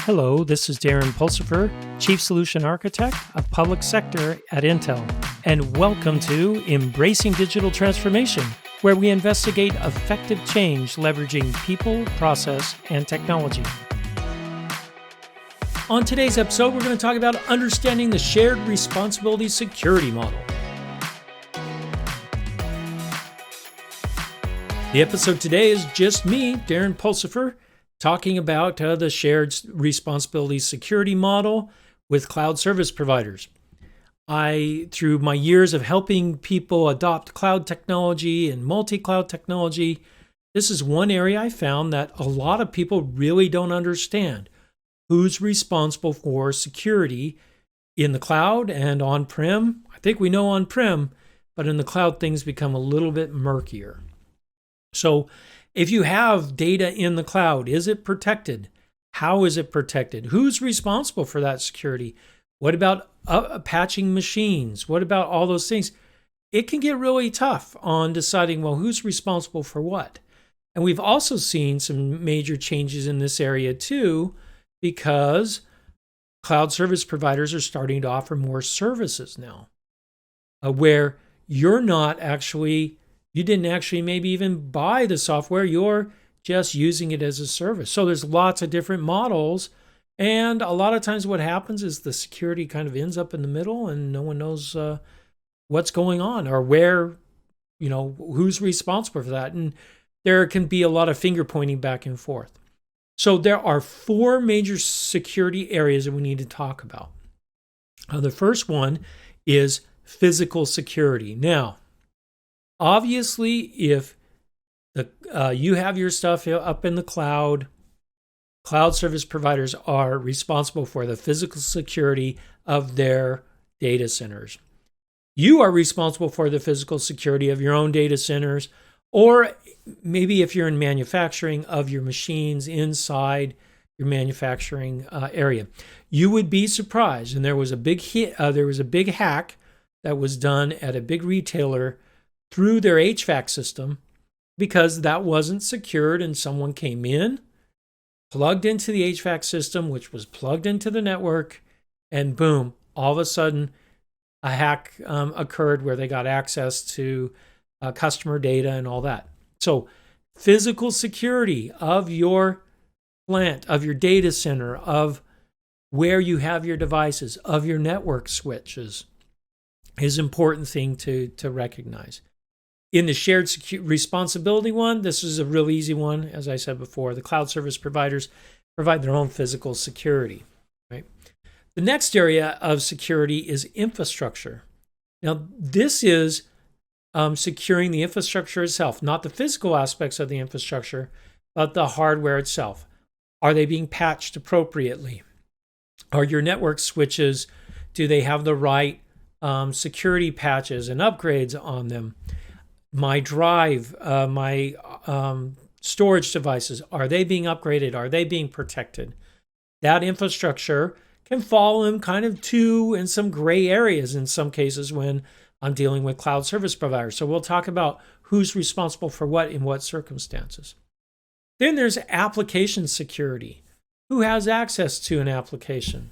Hello, this is Darren Pulsipher, Chief Solution Architect of Public Sector at Intel, and welcome to Embracing Digital Transformation, where we investigate effective change leveraging people, process, and technology. On today's episode, we're going to talk about understanding the shared responsibility security model. The episode today is just me, Darren Pulsipher, talking about the shared responsibility security model with cloud service providers. Through my years of helping people adopt cloud technology and multi-cloud technology, this is one area I found that a lot of people really don't understand. Who's responsible for security in the cloud and on-prem? I think we know on-prem, but in the cloud, things become a little bit murkier. So if you have data in the cloud, is it protected? How is it protected? Who's responsible for that security? What about patching machines? What about all those things? It can get really tough on deciding, well, who's responsible for what? And we've also seen some major changes in this area too, because cloud service providers are starting to offer more services now, where you didn't actually maybe even buy the software, you're just using it as a service. So there's lots of different models. And a lot of times what happens is the security kind of ends up in the middle and no one knows what's going on or who's responsible for that. And there can be a lot of finger pointing back and forth. So there are four major security areas that we need to talk about. The first one is physical security. Now, obviously, if you have your stuff up in the cloud service providers are responsible for the physical security of their data centers. You are responsible for the physical security of your own data centers, or maybe if you're in manufacturing, of your machines inside your manufacturing area. You would be surprised, and there was a big hack that was done at a big retailer through their HVAC system because that wasn't secured, and someone came in, plugged into the HVAC system, which was plugged into the network, and boom, all of a sudden a hack occurred where they got access to customer data and all that. So physical security of your plant, of your data center, of where you have your devices, of your network switches is an important thing to recognize. In the shared responsibility one, this is a real easy one. As I said before, the cloud service providers provide their own physical security. Right? The next area of security is infrastructure. Now, this is securing the infrastructure itself, not the physical aspects of the infrastructure, but the hardware itself. Are they being patched appropriately? Are your network switches, do they have the right security patches and upgrades on them? My drive, my storage devices, are they being upgraded? Are they being protected? That infrastructure can fall in in some gray areas in some cases when I'm dealing with cloud service providers. So we'll talk about who's responsible for what in what circumstances. Then there's application security. Who has access to an application?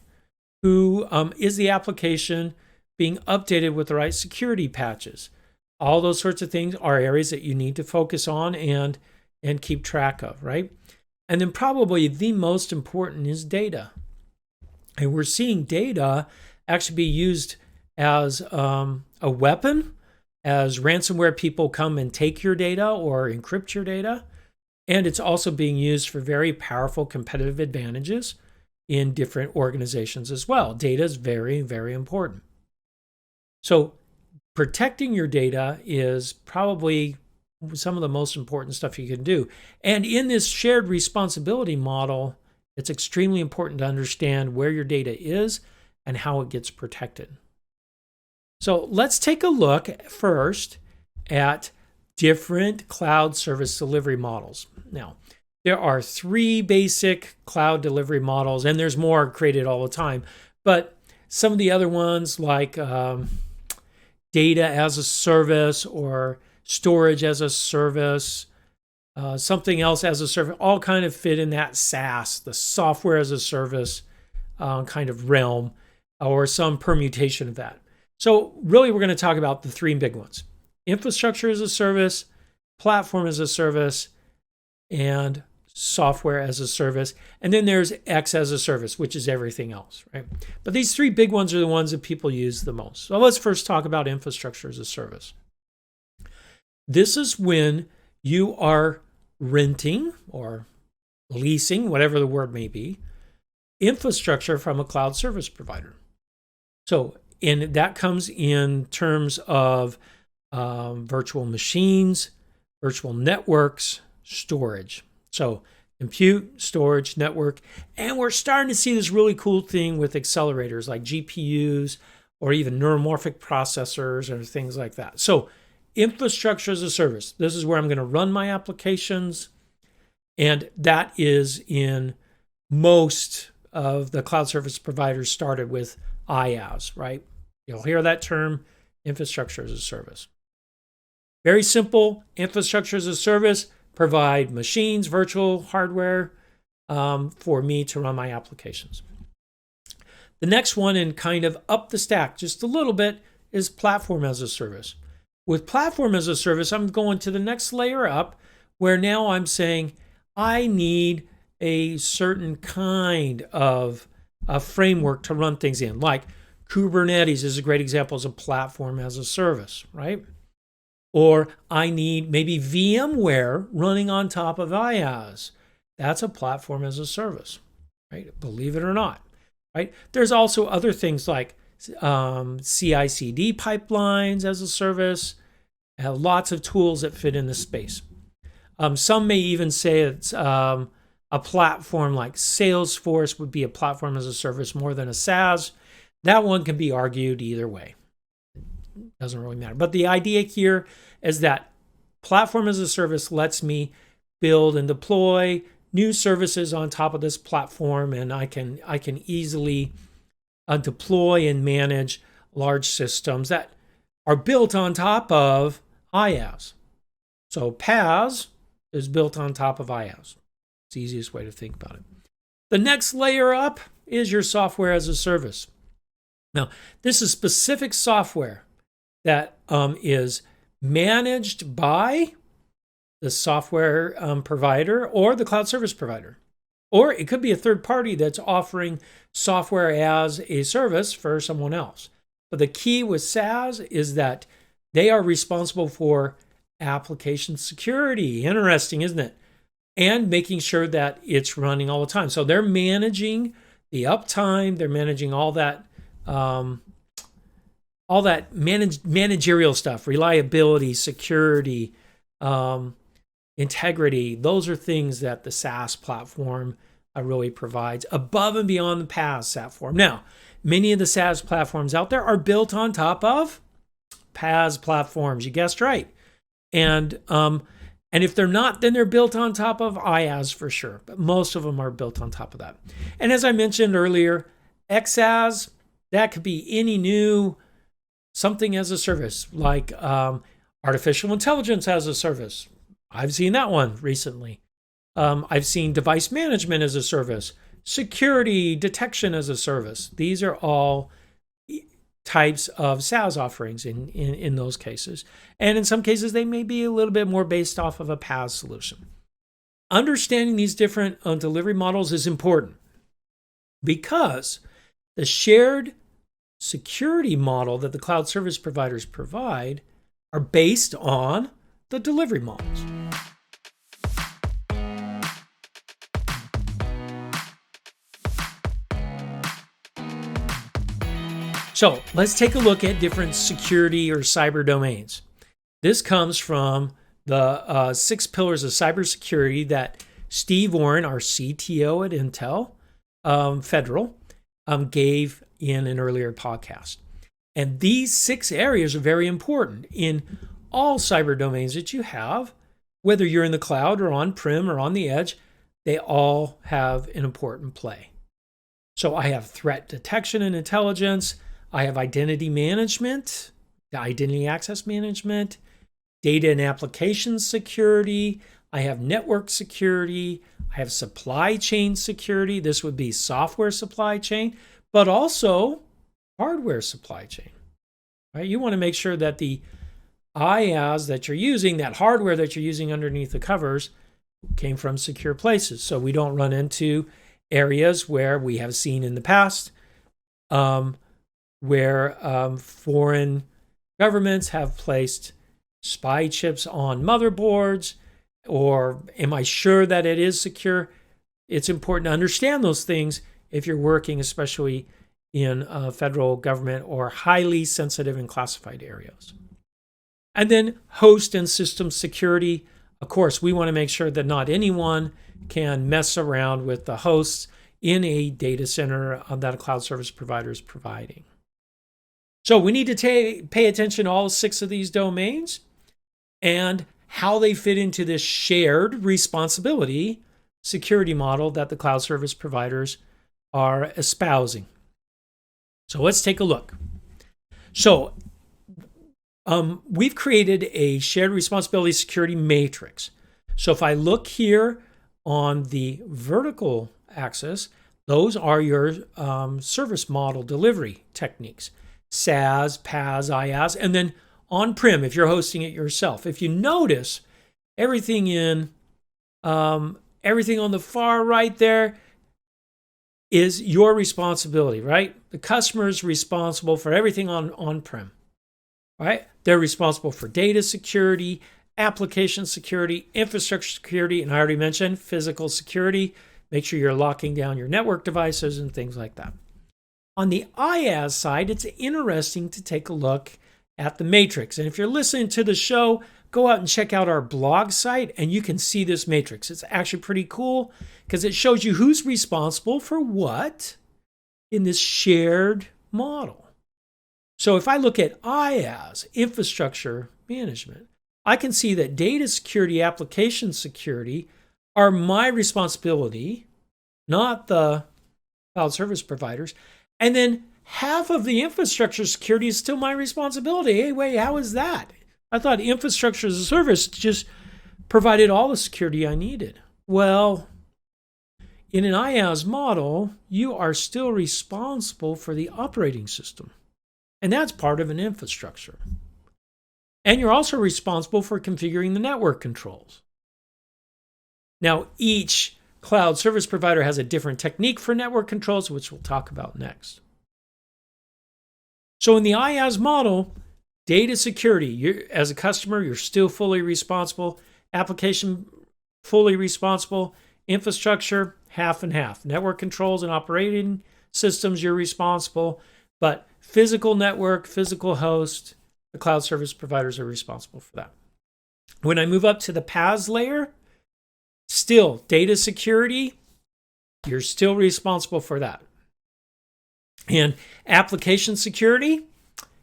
Who is the application being updated with the right security patches? All those sorts of things are areas that you need to focus on and keep track of, right? And then probably the most important is data. And we're seeing data actually be used as a weapon, as ransomware people come and take your data or encrypt your data. And it's also being used for very powerful competitive advantages in different organizations as well. Data is very, very important. So protecting your data is probably some of the most important stuff you can do. And in this shared responsibility model, it's extremely important to understand where your data is and how it gets protected. So let's take a look first at different cloud service delivery models. Now, there are three basic cloud delivery models, and there's more created all the time. But some of the other ones like data as a service or storage as a service, something else as a service, all kind of fit in that SaaS, the software as a service kind of realm, or some permutation of that. So really, we're going to talk about the three big ones: infrastructure as a service, platform as a service, and software as a service. And then there's X as a service, which is everything else, right? But these three big ones are the ones that people use the most. So let's first talk about infrastructure as a service. This is when you are renting or leasing, whatever the word may be, infrastructure from a cloud service provider. So, and that comes in terms of virtual machines, virtual networks, storage. So compute, storage, network, and we're starting to see this really cool thing with accelerators like GPUs or even neuromorphic processors or things like that. So infrastructure as a service, this is where I'm going to run my applications, and that is in most of the cloud service providers started with IaaS, right? You'll hear that term, infrastructure as a service. Very simple, infrastructure as a service, provide machines, virtual hardware for me to run my applications. The next one, and kind of up the stack just a little bit, is platform as a service. With platform as a service, I'm going to the next layer up, where now I'm saying I need a certain kind of a framework to run things in. Like Kubernetes is a great example as a platform as a service, right? Or I need maybe VMware running on top of IaaS. That's a platform as a service, right? Believe it or not, right? There's also other things like CI/CD pipelines as a service. Lots of tools that fit in this space. Some may even say it's a platform like Salesforce would be a platform as a service more than a SaaS. That one can be argued either way. Doesn't really matter. But the idea here is that platform as a service lets me build and deploy new services on top of this platform, and I can easily deploy and manage large systems that are built on top of IaaS. So PaaS is built on top of IaaS. It's the easiest way to think about it. The next layer up is your software as a service. Now, this is specific software that is managed by the software provider or the cloud service provider. Or it could be a third party that's offering software as a service for someone else. But the key with SaaS is that they are responsible for application security. Interesting, isn't it? And making sure that it's running all the time. So they're managing the uptime. They're managing all that managerial stuff, reliability, security, integrity. Those are things that the SaaS platform really provides above and beyond the PaaS platform. Now, many of the SaaS platforms out there are built on top of PaaS platforms. You guessed right. And if they're not, then they're built on top of IaaS for sure. But most of them are built on top of that. And as I mentioned earlier, XaaS, that could be any new something as a service, like artificial intelligence as a service. I've seen that one recently. I've seen device management as a service, security detection as a service. These are all types of SaaS offerings in those cases. And in some cases, they may be a little bit more based off of a PaaS solution. Understanding these different delivery models is important because the shared security model that the cloud service providers provide are based on the delivery models. So let's take a look at different security or cyber domains. This comes from the 6 pillars of cybersecurity that Steve Warren, our CTO at Intel Federal, gave in an earlier podcast. And these 6 areas are very important in all cyber domains that you have, whether you're in the cloud or on-prem or on the edge. They all have an important play. So I have threat detection and intelligence. I have identity management, identity access management, data and application security. I have network security, I have supply chain security. This would be software supply chain, but also hardware supply chain. Right? You want to make sure that the IaaS that you're using, that hardware that you're using underneath the covers, came from secure places. So we don't run into areas where we have seen in the past where foreign governments have placed spy chips on motherboards, or am I sure that it is secure? It's important to understand those things if you're working, especially in federal government or highly sensitive and classified areas. And then host and system security. Of course, we want to make sure that not anyone can mess around with the hosts in a data center that a cloud service provider is providing. So we need to pay attention to all 6 of these domains and how they fit into this shared responsibility security model that the cloud service providers are espousing. So let's take a look. So we've created a shared responsibility security matrix. So if I look here on the vertical axis, those are your service model delivery techniques: SaaS, PaaS, IaaS, and then on-prem if you're hosting it yourself. If you notice, everything on the far right there is your responsibility, right? The customer is responsible for everything on-prem, right? They're responsible for data security, application security, infrastructure security, and I already mentioned physical security. Make sure you're locking down your network devices and things like that. On the IaaS side, it's interesting to take a look at the matrix. And if you're listening to the show, go out and check out our blog site and you can see this matrix. It's actually pretty cool because it shows you who's responsible for what in this shared model. So if I look at IaaS, infrastructure management, I can see that data security, application security are my responsibility, not the cloud service providers. And then half of the infrastructure security is still my responsibility. Hey, wait, how is that? I thought infrastructure as a service just provided all the security I needed. Well, in an IaaS model, you are still responsible for the operating system. And that's part of an infrastructure. And you're also responsible for configuring the network controls. Now, each cloud service provider has a different technique for network controls, which we'll talk about next. So in the IaaS model, data security, as a customer, you're still fully responsible. Application, fully responsible. Infrastructure, half and half. Network controls and operating systems, you're responsible. But physical network, physical host, the cloud service providers are responsible for that. When I move up to the PaaS layer, still data security, you're still responsible for that. And application security,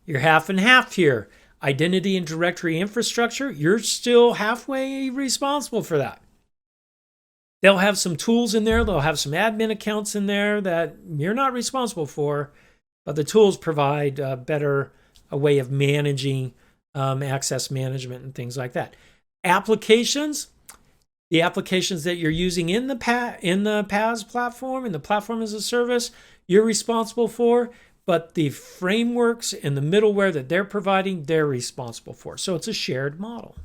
you're half and half here. Identity and directory infrastructure, you're still halfway responsible for that. They'll have some tools in there. They'll have some admin accounts in there that you're not responsible for, but the tools provide a way of managing access management and things like that. Applications, the applications that you're using in the PaaS platform, in the platform as a service, you're responsible for, but the frameworks and the middleware that they're providing, they're responsible for. So it's a shared model.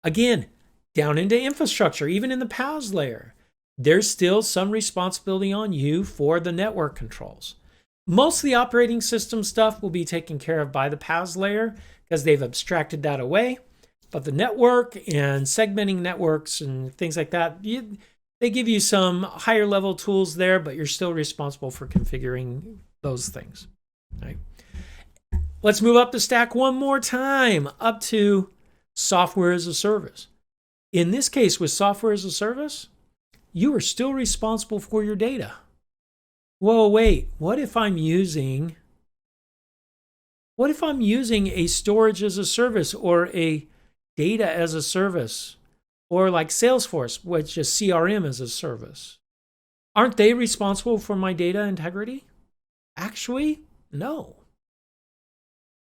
Again, down into infrastructure, even in the PaaS layer, there's still some responsibility on you for the network controls. Most of the operating system stuff will be taken care of by the PaaS layer because they've abstracted that away. But the network and segmenting networks and things like that, they give you some higher level tools there, but you're still responsible for configuring those things. Right? Let's move up the stack one more time, up to software as a service. In this case, with software as a service, you are still responsible for your data. Whoa, wait, what if I'm using a storage as a service or a data as a service, or like Salesforce, which is CRM as a service? Aren't they responsible for my data integrity? Actually, no.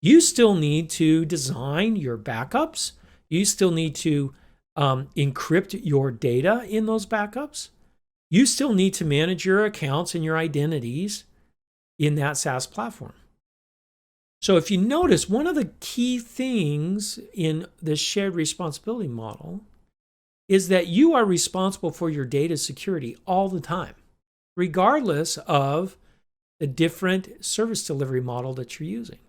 You still need to design your backups. You still need to encrypt your data in those backups, you still need to manage your accounts and your identities in that SaaS platform. So if you notice, one of the key things in the shared responsibility model is that you are responsible for your data security all the time, regardless of the different service delivery model that you're using.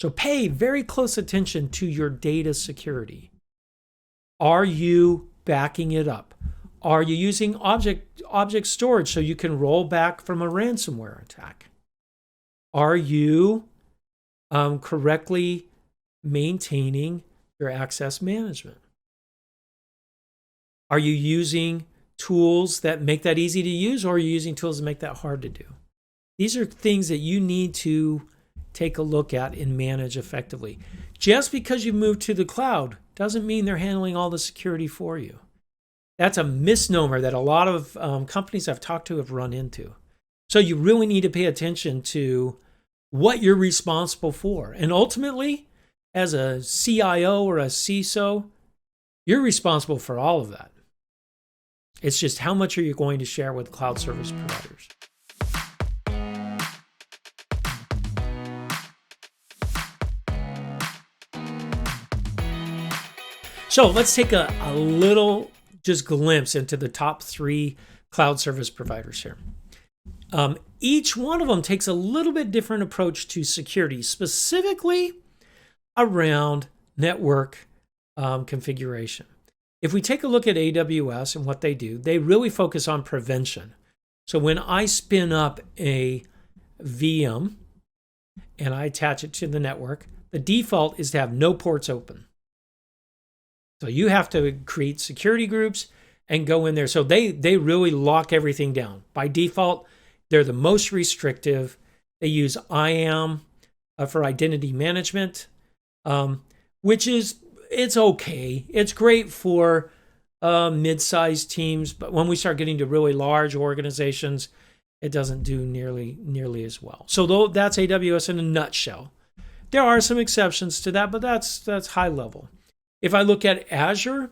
So pay very close attention to your data security. Are you backing it up? Are you using object storage so you can roll back from a ransomware attack? Are you correctly maintaining your access management? Are you using tools that make that easy to use, or are you using tools that make that hard to do? These are things that you need to take a look at and manage effectively. Just because you move to the cloud doesn't mean they're handling all the security for you. That's a misnomer that a lot of companies I've talked to have run into. So you really need to pay attention to what you're responsible for. And ultimately, as a CIO or a CISO, you're responsible for all of that. It's just how much are you going to share with cloud service providers? So let's take a little just glimpse into the top 3 cloud service providers here. Each one of them takes a little bit different approach to security, specifically around network configuration. If we take a look at AWS and what they do, they really focus on prevention. So when I spin up a VM and I attach it to the network, the default is to have no ports open. So you have to create security groups and go in there. So they really lock everything down. By default, they're the most restrictive. They use IAM for identity management, which is, it's okay. It's great for mid-sized teams, but when we start getting to really large organizations, it doesn't do nearly as well. So that's AWS in a nutshell. There are some exceptions to that, but that's high level. If I look at Azure,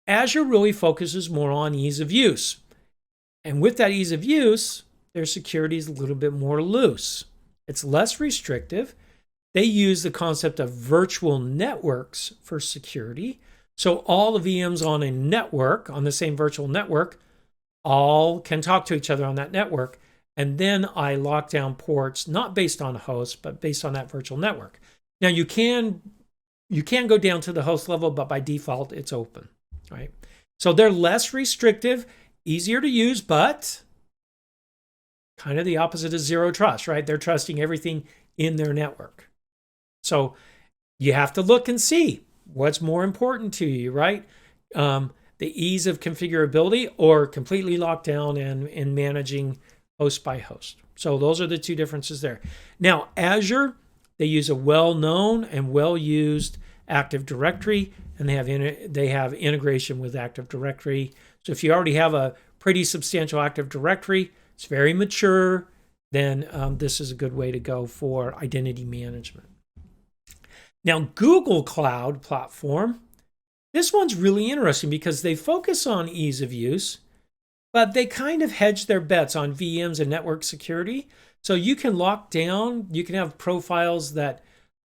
Azure really focuses more on ease of use. And with that ease of use, their security is a little bit more loose. It's less restrictive. They use the concept of virtual networks for security. So all the VMs on a network, on the same virtual network, all can talk to each other on that network. And then I lock down ports, not based on hosts, but based on that virtual network. Now you can go down to the host level, but by default, it's open, right? So they're less restrictive, easier to use, but kind of the opposite of zero trust, right? They're trusting everything in their network. So you have to look and see what's more important to you, right? The ease of configurability or completely locked down and managing host by host. So those are the 2 differences there. Now, Azure, they use a well-known and well-used Active Directory, and they have integration with Active Directory. So if you already have a pretty substantial Active Directory, it's very mature, then this is a good way to go for identity management. Now, Google Cloud Platform, this one's really interesting because they focus on ease of use, but they kind of hedge their bets on VMs and network security. So you can lock down, you can have profiles that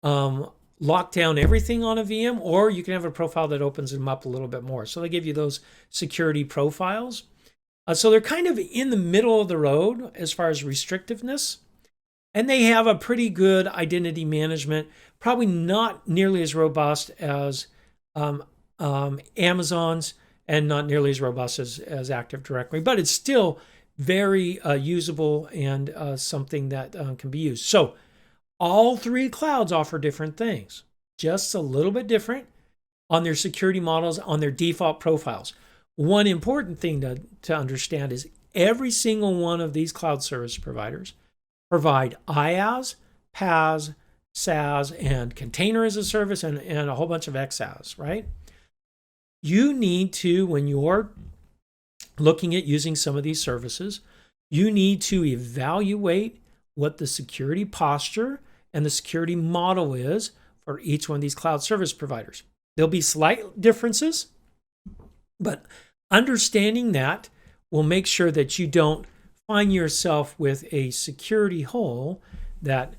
lock down everything on a VM, or you can have a profile that opens them up a little bit more. So they give you those security profiles. So they're kind of in the middle of the road as far as restrictiveness. And they have a pretty good identity management, probably not nearly as robust as Amazon's and not nearly as robust as Active Directory, but it's still very usable and something that can be used. So all 3 clouds offer different things, just a little bit different on their security models, on their default profiles. One important thing to understand is every single one of these cloud service providers provide IaaS, PaaS, SaaS, and container as a service, and a whole bunch of XaaS, right? You need to, when you're looking at using some of these services, you need to evaluate what the security posture and the security model is for each one of these cloud service providers. There'll be slight differences, but understanding that will make sure that you don't find yourself with a security hole that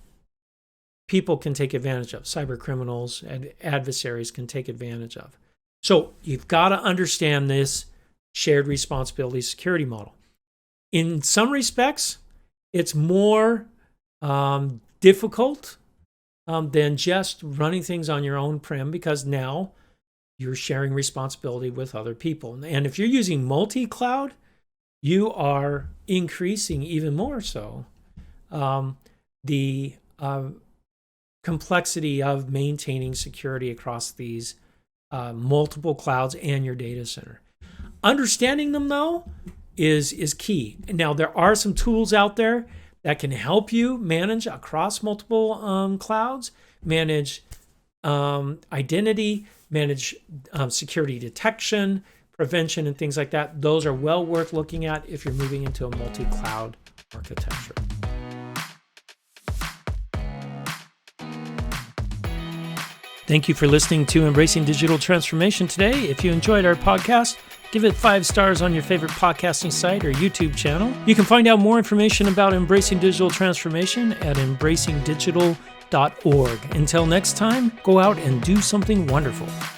people can take advantage of. Cyber criminals and adversaries can take advantage of. So you've got to understand this shared responsibility security model. In some respects, it's more difficult than just running things on your own prem, because now you're sharing responsibility with other people. And if you're using multi-cloud, you are increasing even more so the complexity of maintaining security across these multiple clouds and your data center. Understanding them, though, is key. Now, there are some tools out there that can help you manage across multiple clouds, manage identity, manage security detection, prevention, and things like that. Those are well worth looking at if you're moving into a multi-cloud architecture. Thank you for listening to Embracing Digital Transformation today. If you enjoyed our podcast, give it 5 stars on your favorite podcasting site or YouTube channel. You can find out more information about Embracing Digital Transformation at embracingdigital.org. Until next time, go out and do something wonderful.